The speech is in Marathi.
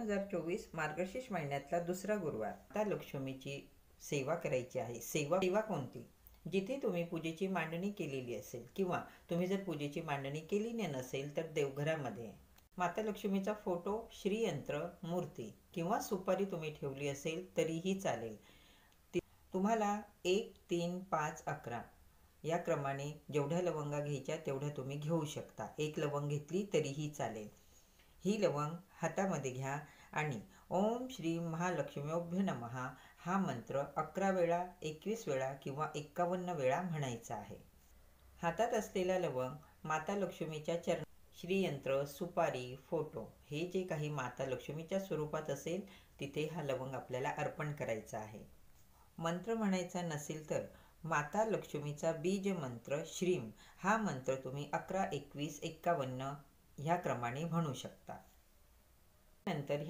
2024 मार्गशीर्ष महिन्यातला दुसरा गुरुवार. आता लक्ष्मीची सेवा करायची आहे. सेवा कोणती? जिथे तुम्ही पूजेची मांडणी केलेली असेल किंवा तुम्ही जर पूजेची मांडणी केली नसेल तर देवघरामध्ये माता लक्ष्मीचा फोटो, श्रीयंत्र, मूर्ती किंवा सुपारी तुम्ही ठेवली असेल तरीही चालेल. तुम्हाला 1, 3, 5, 11 या क्रमाने जेवढ्या लवंगा घ्यायच्या तेवढ्या तुम्ही घेऊ शकता. 1 लवंग घेतली तरीही चालेल. ही लवंग हातामध्ये घ्या आणि ओम श्री महालक्ष्म्योभ्य नमः हा मंत्र 11 वेळा, 21 वेळा किंवा 51 वेळा म्हणायचा आहे. हातात असलेला लवंग माता लक्ष्मीच्या चरण, श्रीयंत्र, सुपारी, फोटो हे जे काही माता लक्ष्मीच्या स्वरूपात असेल तिथे हा लवंग आपल्याला अर्पण करायचा आहे. मंत्र म्हणायचा नसेल तर माता लक्ष्मीचा बीज मंत्र श्रीम हा मंत्र तुम्ही 11, 21, 51 ह्या क्रमाने म्हणू शकता. नंतर ह्या